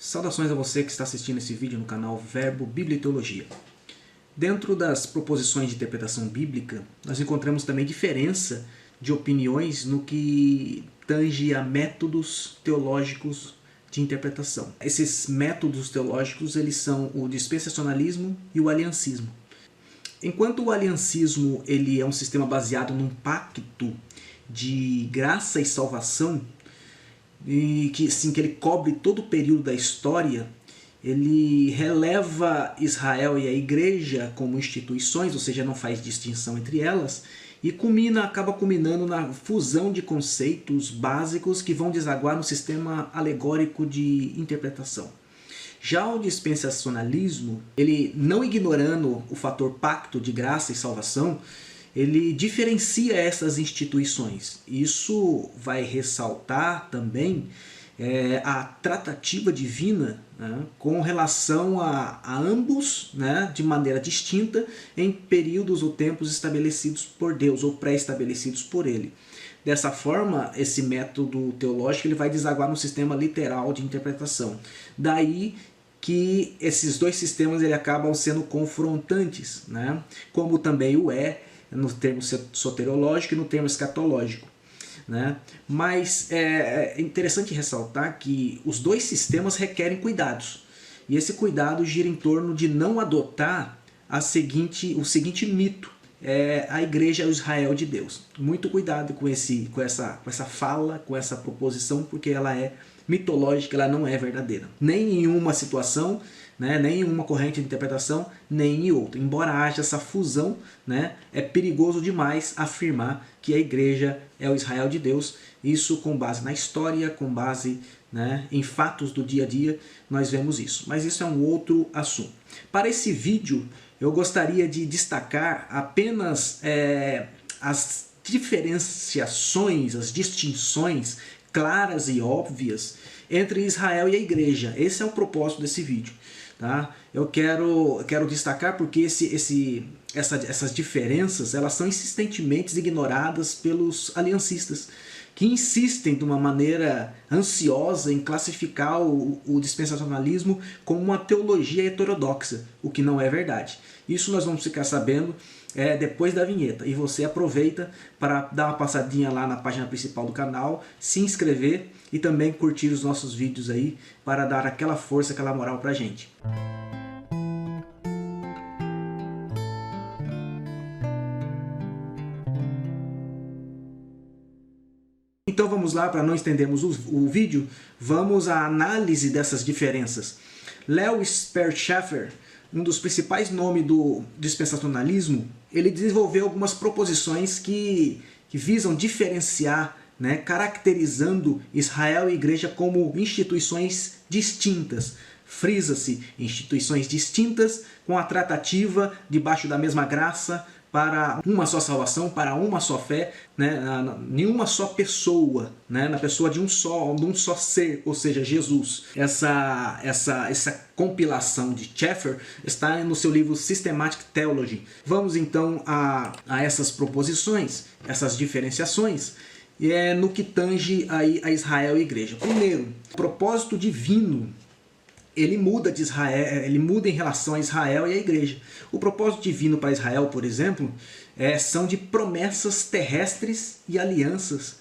Saudações a você que está assistindo esse vídeo no canal Verbo Bíblia e Teologia. Dentro das proposições de interpretação bíblica, nós encontramos também diferença de opiniões no que tange a métodos teológicos de interpretação. Esses métodos teológicos eles são o dispensacionalismo e o aliancismo. Enquanto o aliancismo ele é um sistema baseado num pacto de graça e salvação, e que ele cobre todo o período da história, ele releva Israel e a igreja como instituições, ou seja, não faz distinção entre elas, e acaba culminando na fusão de conceitos básicos que vão desaguar no sistema alegórico de interpretação. Já o dispensacionalismo, ele não ignorando o fator pacto de graça e salvação, ele diferencia essas instituições. Isso vai ressaltar também a tratativa divina, né, com relação a ambos, né, de maneira distinta em períodos ou tempos estabelecidos por Deus ou pré-estabelecidos por Ele. Dessa forma, esse método teológico ele vai desaguar no sistema literal de interpretação. Daí que esses dois sistemas ele acabam sendo confrontantes, né, como também o no termo soteriológico e no termo escatológico, né? Mas é interessante ressaltar que os dois sistemas requerem cuidados. E esse cuidado gira em torno de não adotar o seguinte mito. A igreja é o Israel de Deus. Muito cuidado com essa fala, com essa proposição, porque ela é mitológica, ela não é verdadeira. Nem em uma situação, né, nem em uma corrente de interpretação, nem em outra. Embora haja essa fusão, né, é perigoso demais afirmar que a igreja é o Israel de Deus. Isso com base na história, com base, né, em fatos do dia a dia, nós vemos isso. Mas isso é um outro assunto. Para esse vídeo, eu gostaria de destacar apenas as diferenciações, as distinções claras e óbvias entre Israel e a igreja. Esse é o propósito desse vídeo. Tá? Eu quero destacar porque essas diferenças elas são insistentemente ignoradas pelos aliancistas, que insistem de uma maneira ansiosa em classificar o dispensacionalismo como uma teologia heterodoxa, o que não é verdade. Isso nós vamos ficar sabendo depois da vinheta. E você aproveita para dar uma passadinha lá na página principal do canal, se inscrever e também curtir os nossos vídeos aí para dar aquela força, aquela moral pra gente. Então vamos lá, para não estendermos o vídeo, vamos à análise dessas diferenças. Leo Sperr-Chafer, um dos principais nomes do dispensacionalismo, ele desenvolveu algumas proposições que visam diferenciar, né, caracterizando Israel e Igreja como instituições distintas. Frisa-se instituições distintas com a tratativa debaixo da mesma graça para uma só salvação, para uma só fé, né, em uma só pessoa, né, na pessoa de um só ser, ou seja, Jesus. Essa compilação de Chafer está no seu livro Systematic Theology. Vamos então a essas proposições, essas diferenciações, no que tange a Israel e a igreja. Primeiro, o propósito divino ele muda em relação a Israel e a igreja. O propósito divino para Israel, por exemplo, são de promessas terrestres e alianças,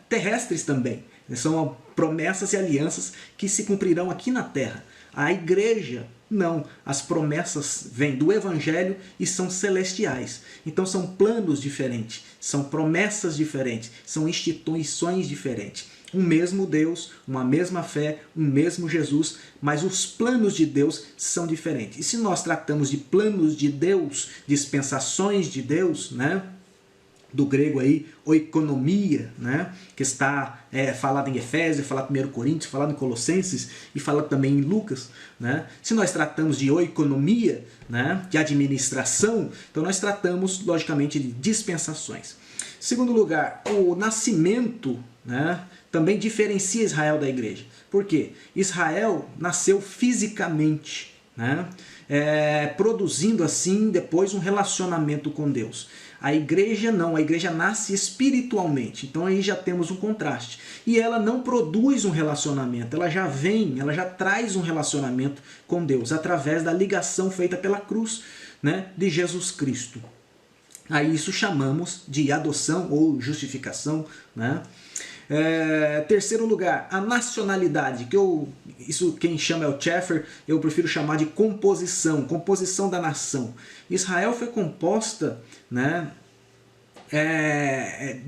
terrestres também. São promessas e alianças que se cumprirão aqui na terra. A igreja, não. As promessas vêm do Evangelho e são celestiais. Então são planos diferentes, são promessas diferentes, são instituições diferentes. Um mesmo Deus, uma mesma fé, um mesmo Jesus, mas os planos de Deus são diferentes. E se nós tratamos de planos de Deus, dispensações de Deus, né, do grego aí, oikonomia, né, que está falado em Efésios, falado em 1 Coríntios, falado em Colossenses e falado também em Lucas, né? Se nós tratamos de oikonomia, né, de administração, então nós tratamos logicamente de dispensações. Segundo lugar, o nascimento, né, também diferencia Israel da igreja. Por quê? Israel nasceu fisicamente, né, produzindo assim depois um relacionamento com Deus. A igreja não, a igreja nasce espiritualmente. Então aí já temos um contraste. E ela não produz um relacionamento, ela já vem, ela já traz um relacionamento com Deus, através da ligação feita pela cruz, né, de Jesus Cristo. Aí isso chamamos de adoção ou justificação, né? Terceiro lugar, a nacionalidade, que isso quem chama é o Schaeffer, eu prefiro chamar de composição da nação. Israel foi composta, né,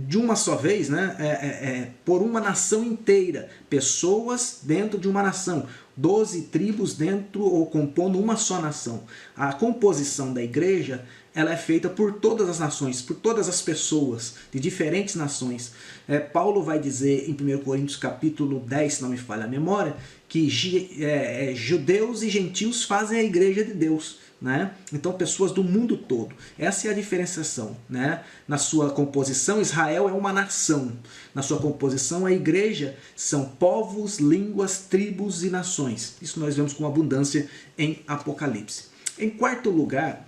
de uma só vez, né, por uma nação inteira, pessoas dentro de uma nação, 12 tribos dentro ou compondo uma só nação. A composição da igreja, ela é feita por todas as nações, por todas as pessoas de diferentes nações. Paulo vai dizer em 1 Coríntios capítulo 10, se não me falha a memória, que judeus e gentios fazem a igreja de Deus, né? Então pessoas do mundo todo. Essa é a diferenciação, né? Na sua composição, Israel é uma nação. Na sua composição, a igreja são povos, línguas, tribos e nações. Isso nós vemos com abundância em Apocalipse. Em quarto lugar,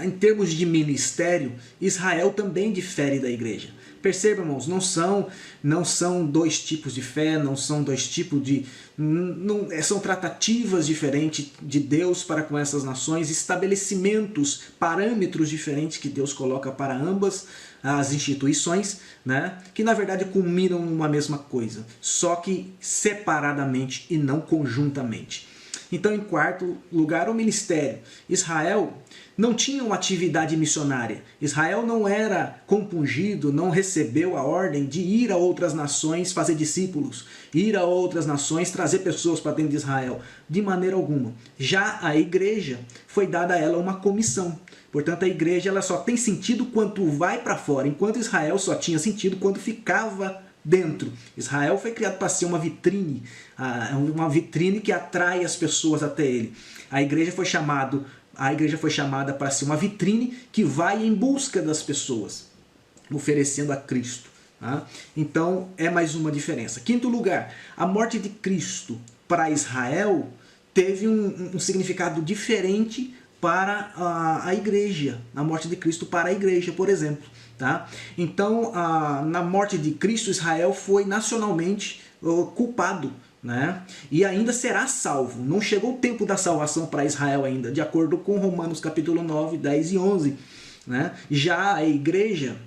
em termos de ministério, Israel também difere da igreja. Perceba, irmãos, não são dois tipos de fé, não são dois tipos de... são tratativas diferentes de Deus para com essas nações, estabelecimentos, parâmetros diferentes que Deus coloca para ambas as instituições, né, que na verdade culminam numa mesma coisa, só que separadamente e não conjuntamente. Então, em quarto lugar, o ministério. Israel não tinha uma atividade missionária. Israel não era compungido, não recebeu a ordem de ir a outras nações fazer discípulos, ir a outras nações trazer pessoas para dentro de Israel. De maneira alguma. Já a igreja, foi dada a ela uma comissão. Portanto, a igreja ela só tem sentido quando vai para fora, enquanto Israel só tinha sentido quando ficava dentro. Israel foi criado para ser uma vitrine que atrai as pessoas até ele. A igreja foi chamada para ser uma vitrine que vai em busca das pessoas, oferecendo a Cristo. Tá? Então é mais uma diferença. Quinto lugar, a morte de Cristo para Israel teve um significado diferente para a igreja, a morte de Cristo para a igreja, por exemplo. Tá? Então, na morte de Cristo, Israel foi nacionalmente culpado, né? E ainda será salvo. Não chegou o tempo da salvação para Israel ainda, de acordo com Romanos capítulo 9, 10 e 11. Né? Já a igreja,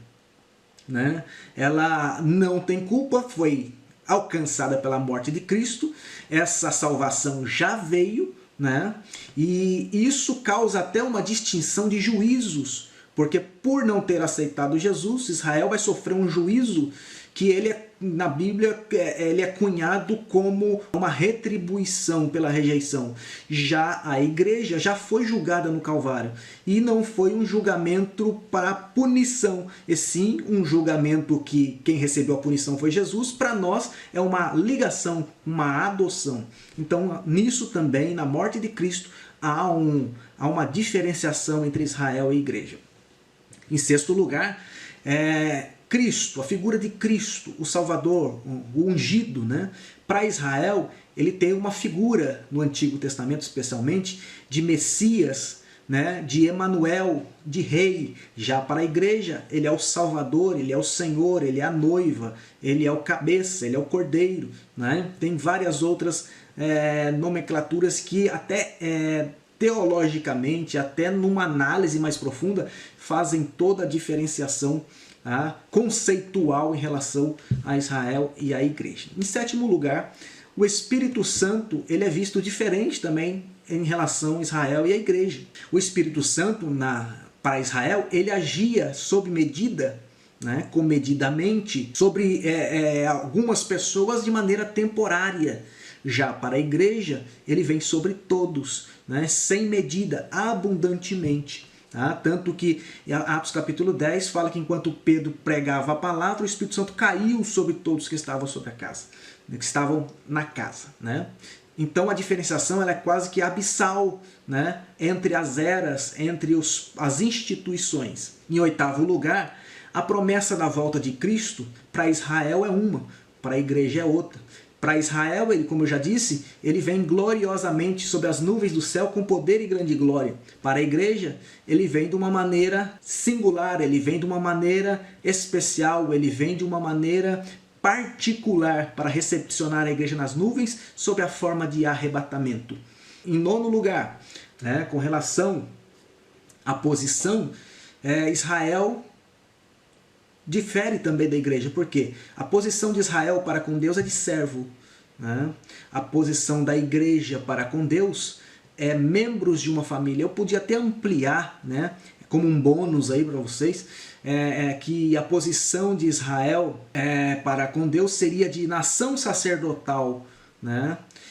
né, ela não tem culpa, foi alcançada pela morte de Cristo, essa salvação já veio, né? E isso causa até uma distinção de juízos, porque por não ter aceitado Jesus, Israel vai sofrer um juízo que na Bíblia ele é cunhado como uma retribuição pela rejeição. Já a igreja já foi julgada no Calvário. E não foi um julgamento para punição, e sim um julgamento que quem recebeu a punição foi Jesus. Para nós é uma ligação, uma adoção. Então nisso também, na morte de Cristo, há uma diferenciação entre Israel e igreja. Em sexto lugar, Cristo, a figura de Cristo, o Salvador, o ungido, né? Para Israel, ele tem uma figura no Antigo Testamento, especialmente, de Messias, né? De Emanuel, de rei. Já para a igreja, ele é o Salvador, ele é o Senhor, ele é a noiva, ele é o cabeça, ele é o cordeiro. Né? Tem várias outras nomenclaturas que até... teologicamente, até numa análise mais profunda, fazem toda a diferenciação conceitual em relação a Israel e à igreja. Em sétimo lugar, o Espírito Santo ele é visto diferente também em relação a Israel e à igreja. O Espírito Santo, para Israel, ele agia sob medida, né, comedidamente, sobre algumas pessoas de maneira temporária. Já para a igreja, ele vem sobre todos, né, sem medida, abundantemente. Tá? Tanto que Atos capítulo 10 fala que enquanto Pedro pregava a palavra, o Espírito Santo caiu sobre todos que estavam sobre a casa, que estavam na casa. Né? Então a diferenciação ela é quase que abissal, né, entre as eras, entre as instituições. Em oitavo lugar, a promessa da volta de Cristo para Israel é uma, para a igreja é outra. Para Israel, ele, como eu já disse, ele vem gloriosamente sobre as nuvens do céu com poder e grande glória. Para a igreja, ele vem de uma maneira singular, ele vem de uma maneira especial, ele vem de uma maneira particular para recepcionar a igreja nas nuvens sob a forma de arrebatamento. Em nono lugar, com relação à posição, Israel difere também da igreja, porque a posição de Israel para com Deus é de servo. A posição da igreja para com Deus é membros de uma família. Eu podia até ampliar, como um bônus aí para vocês, que a posição de Israel para com Deus seria de nação sacerdotal,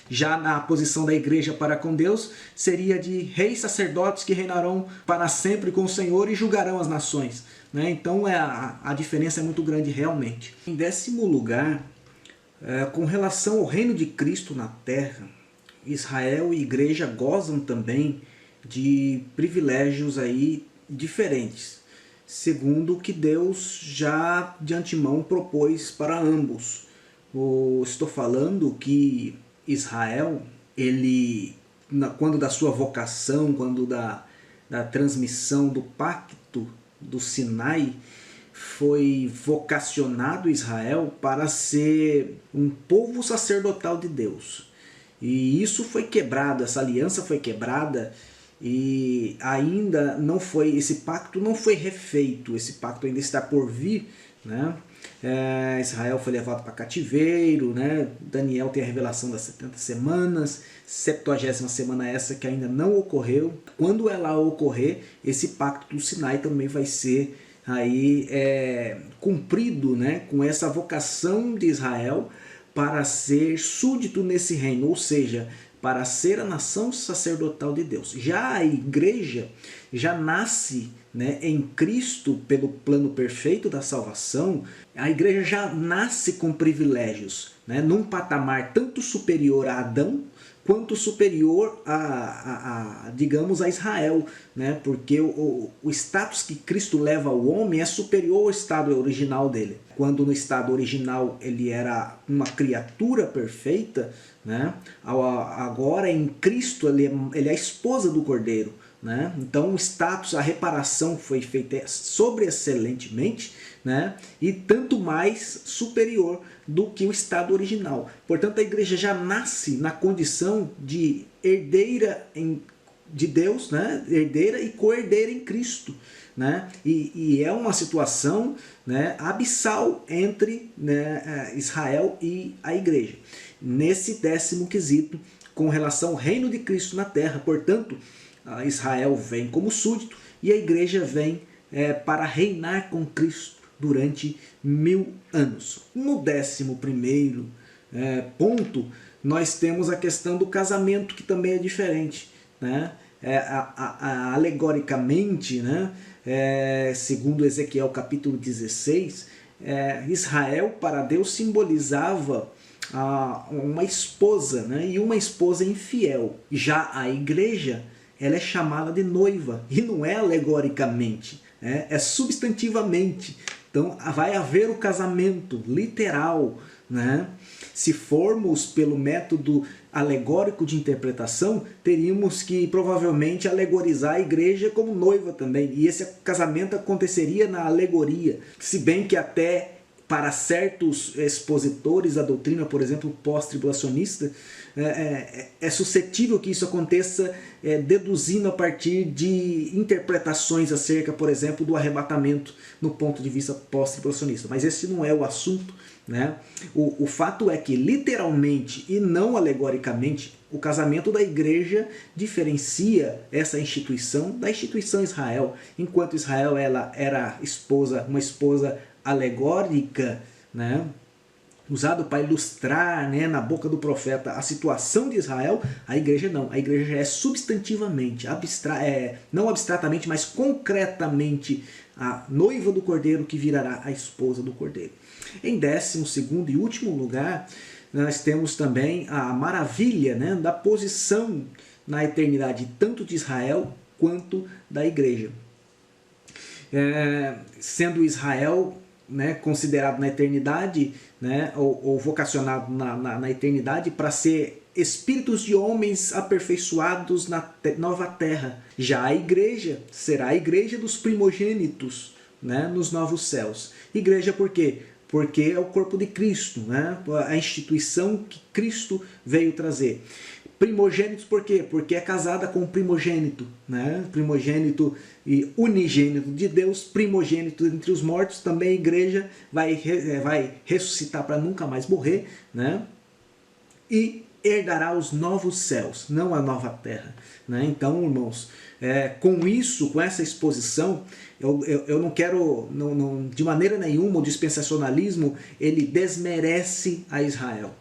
Já na posição da igreja para com Deus seria de reis sacerdotes que reinarão para sempre com o Senhor e julgarão as nações. Então a diferença é muito grande realmente. Em décimo lugar, com relação ao reino de Cristo na terra, Israel e igreja gozam também de privilégios aí diferentes, segundo o que Deus já de antemão propôs para ambos. Estou falando que Israel, ele, quando da sua vocação, quando da transmissão do pacto do Sinai, foi vocacionado Israel para ser um povo sacerdotal de Deus. E isso foi quebrado, essa aliança foi quebrada e ainda não foi, esse pacto não foi refeito, esse pacto ainda está por vir, Israel foi levado para cativeiro, Daniel tem a revelação das 70 semanas, 70ª semana essa que ainda não ocorreu. Quando ela ocorrer, esse pacto do Sinai também vai ser aí cumprido, com essa vocação de Israel para ser súdito nesse reino, ou seja, para ser a nação sacerdotal de Deus. Já a igreja já nasce em Cristo pelo plano perfeito da salvação. A igreja já nasce com privilégios, num patamar tanto superior a Adão quanto superior digamos, a Israel, porque o status que Cristo leva ao homem é superior ao estado original dele. Quando no estado original ele era uma criatura perfeita, agora em Cristo ele é a esposa do Cordeiro. Então o status, a reparação foi feita sobreexcelentemente, e tanto mais superior do que o estado original. Portanto, a igreja já nasce na condição de herdeira de Deus, herdeira e co-herdeira em Cristo. E é uma situação abissal entre Israel e a igreja. Nesse décimo quesito, com relação ao reino de Cristo na terra. Portanto, Israel vem como súdito e a igreja vem para reinar com Cristo durante 1000 anos. No 11º ponto, nós temos a questão do casamento, que também é diferente. Alegoricamente, segundo Ezequiel capítulo 16, Israel para Deus simbolizava uma esposa, e uma esposa infiel. Já a igreja, ela é chamada de noiva, e não é alegoricamente, é substantivamente. Então vai haver o casamento literal. Se formos pelo método alegórico de interpretação, teríamos que provavelmente alegorizar a igreja como noiva também, e esse casamento aconteceria na alegoria, se bem que até para certos expositores da doutrina, por exemplo, pós-tribulacionista, é suscetível que isso aconteça deduzindo a partir de interpretações acerca, por exemplo, do arrebatamento no ponto de vista pós-tribulacionista. Mas esse não é o assunto. O fato é que, literalmente e não alegoricamente, o casamento da igreja diferencia essa instituição da instituição Israel. Enquanto Israel ela era uma esposa alegórica, usado para ilustrar na boca do profeta a situação de Israel, a igreja não. A igreja já é substantivamente, não abstratamente, mas concretamente a noiva do Cordeiro que virará a esposa do Cordeiro. Em 12º e último lugar, nós temos também a maravilha da posição na eternidade tanto de Israel quanto da igreja. Sendo Israel né, considerado na eternidade, né, ou vocacionado na eternidade para ser espíritos de homens aperfeiçoados na nova terra. Já a igreja será a igreja dos primogênitos, né, nos novos céus. Igreja por quê? Porque é o corpo de Cristo, né, a instituição que Cristo veio trazer. Primogênitos por quê? Porque é casada com o primogênito, né? Primogênito e unigênito de Deus, primogênito entre os mortos. Também a igreja vai ressuscitar para nunca mais morrer, né? E herdará os novos céus, não a nova terra, né? Então, irmãos, com isso, com essa exposição, eu não quero, de maneira nenhuma, o dispensacionalismo ele desmerece a Israel.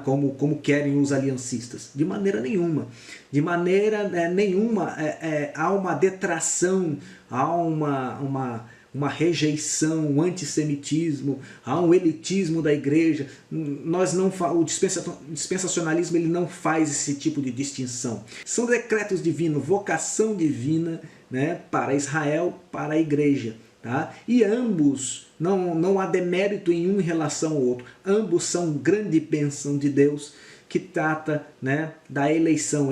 Como querem os aliancistas. De maneira nenhuma. De maneira nenhuma há uma detração, há uma rejeição, um antissemitismo, há um elitismo da igreja. O dispensacionalismo ele não faz esse tipo de distinção. São decretos divinos, vocação divina, né, para Israel, para a igreja. Tá? E ambos, não há demérito em um em relação ao outro, ambos são grande bênção de Deus que trata, né, da eleição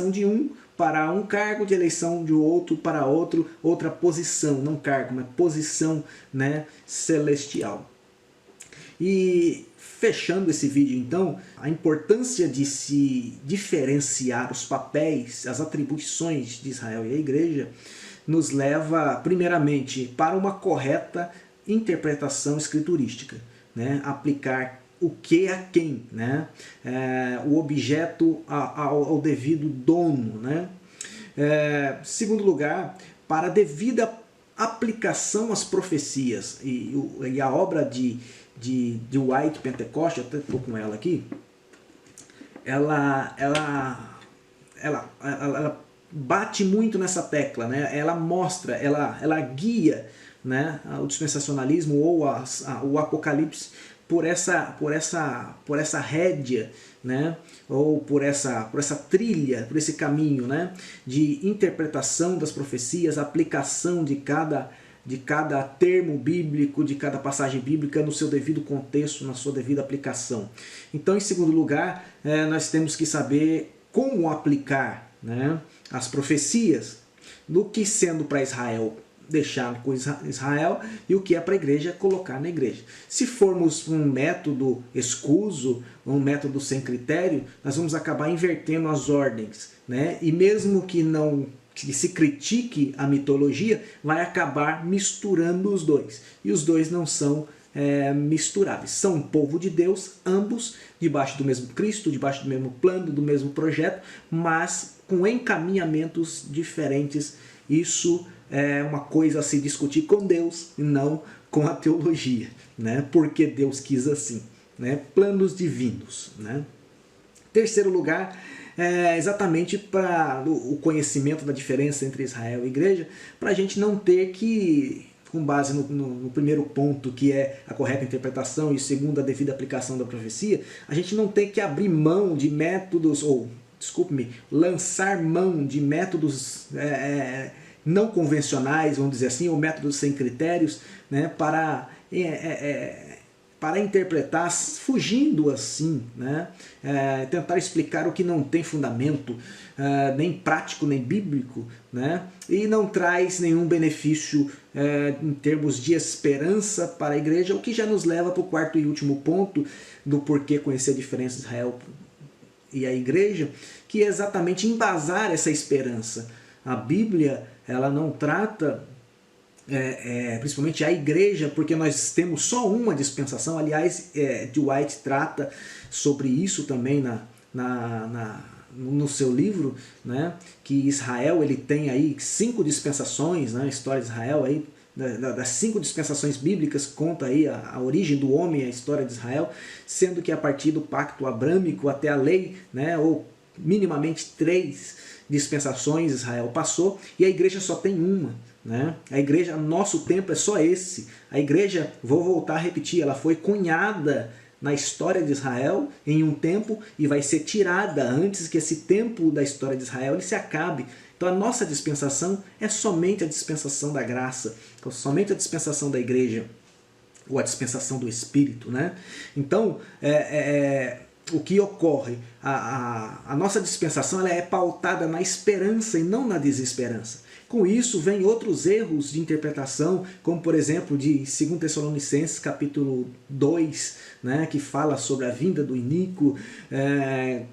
de um para um cargo, de eleição de outro para outra posição, não cargo, mas posição, né, celestial. E fechando esse vídeo então, a importância de se diferenciar os papéis, as atribuições de Israel e a igreja, nos leva, primeiramente, para uma correta interpretação escriturística, né? Aplicar o que a quem, né? O objeto ao devido dono. Né? Segundo lugar, para a devida aplicação às profecias. E a obra de White Pentecost, eu até estou com ela aqui, ela bate muito nessa tecla, né? Ela mostra, ela guia, né, o dispensacionalismo ou o Apocalipse por essa rédea, né, ou por essa trilha, por esse caminho, né, de interpretação das profecias, aplicação de cada termo bíblico, de cada passagem bíblica no seu devido contexto, na sua devida aplicação. Então, em segundo lugar, nós temos que saber como aplicar, né, as profecias, do que sendo para Israel, deixar com Israel, e o que é para a igreja, colocar na igreja. Se formos um método escuso, um método sem critério, nós vamos acabar invertendo as ordens, né? E mesmo que se critique a mitologia, vai acabar misturando os dois. E os dois não são misturáveis. São um povo de Deus, ambos debaixo do mesmo Cristo, debaixo do mesmo plano, do mesmo projeto, mas com encaminhamentos diferentes. Isso é uma coisa a se discutir com Deus e não com a teologia, né? Porque Deus quis assim, né? Planos divinos, né? Terceiro lugar, exatamente para o conhecimento da diferença entre Israel e igreja, para a gente não ter que, com base no primeiro ponto, que é a correta interpretação, e segundo, a devida aplicação da profecia, a gente não tem que abrir mão de métodos, ou, desculpe-me, lançar mão de métodos não convencionais, vamos dizer assim, ou métodos sem critérios, né, para interpretar, fugindo assim, né, tentar explicar o que não tem fundamento, nem prático, nem bíblico, né, e não traz nenhum benefício em termos de esperança para a igreja, o que já nos leva para o quarto e último ponto do porquê conhecer a diferença de Israel e a igreja, que é exatamente embasar essa esperança. A Bíblia, ela não trata, principalmente a igreja, porque nós temos só uma dispensação. Aliás, de White trata sobre isso também no seu livro, né, que Israel ele tem aí 5 dispensações, né, a história de Israel, aí, das 5 dispensações bíblicas, conta aí a origem do homem, a história de Israel, sendo que a partir do pacto abrâmico até a lei, né, ou minimamente 3 dispensações Israel passou, e a igreja só tem uma, né? A igreja, nosso tempo é só esse. A igreja, vou voltar a repetir, ela foi cunhada na história de Israel em um tempo e vai ser tirada antes que esse tempo da história de Israel ele se acabe. Então a nossa dispensação é somente a dispensação da graça, somente a dispensação da igreja. ou a dispensação do Espírito, né? Então, o que ocorre? A nossa dispensação ela é pautada na esperança e não na desesperança. Com isso, vem outros erros de interpretação, como por exemplo de 2 Tessalonicenses capítulo 2, né, que fala sobre a vinda do iníquo,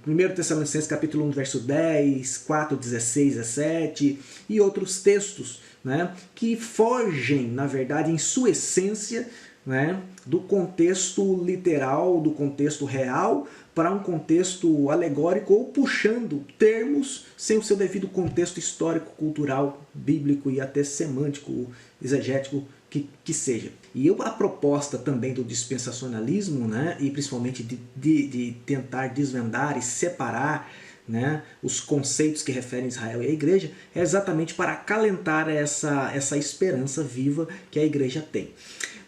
1 Tessalonicenses capítulo 1, verso 10, 4, 16, 17, e outros textos, né, que fogem, na verdade, em sua essência, né, do contexto literal, do contexto real, para um contexto alegórico ou puxando termos sem o seu devido contexto histórico, cultural, bíblico e até semântico, exegético, que seja. E a proposta também do dispensacionalismo, né, e principalmente de tentar desvendar e separar, né, os conceitos que referem a Israel e a igreja, é exatamente para acalentar essa esperança viva que a igreja tem.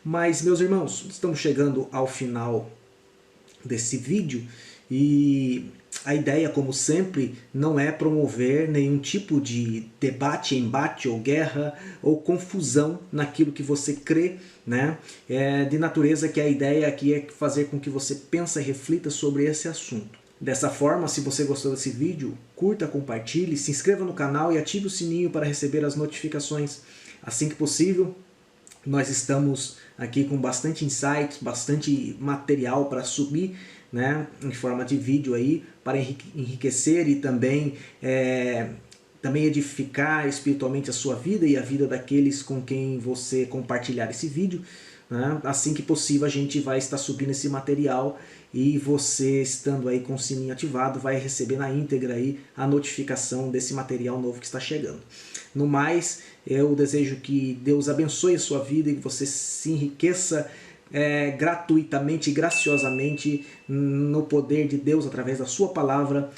Mas, meus irmãos, estamos chegando ao final desse vídeo e a ideia, como sempre, não é promover nenhum tipo de debate, embate ou guerra ou confusão naquilo que você crê, né? De natureza que a ideia aqui é fazer com que você pense e reflita sobre esse assunto. Dessa forma, se você gostou desse vídeo, curta, compartilhe, se inscreva no canal e ative o sininho para receber as notificações. Assim que possível, nós estamos aqui com bastante insights, bastante material para subir, né, em forma de vídeo aí, para enriquecer e também edificar espiritualmente a sua vida e a vida daqueles com quem você compartilhar esse vídeo, né? Assim que possível a gente vai estar subindo esse material e você, estando aí com o sininho ativado, vai receber na íntegra aí a notificação desse material novo que está chegando. No mais, eu desejo que Deus abençoe a sua vida e que você se enriqueça gratuitamente e graciosamente no poder de Deus através da sua palavra,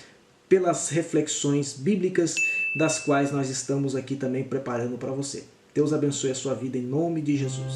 pelas reflexões bíblicas das quais nós estamos aqui também preparando para você. Deus abençoe a sua vida em nome de Jesus.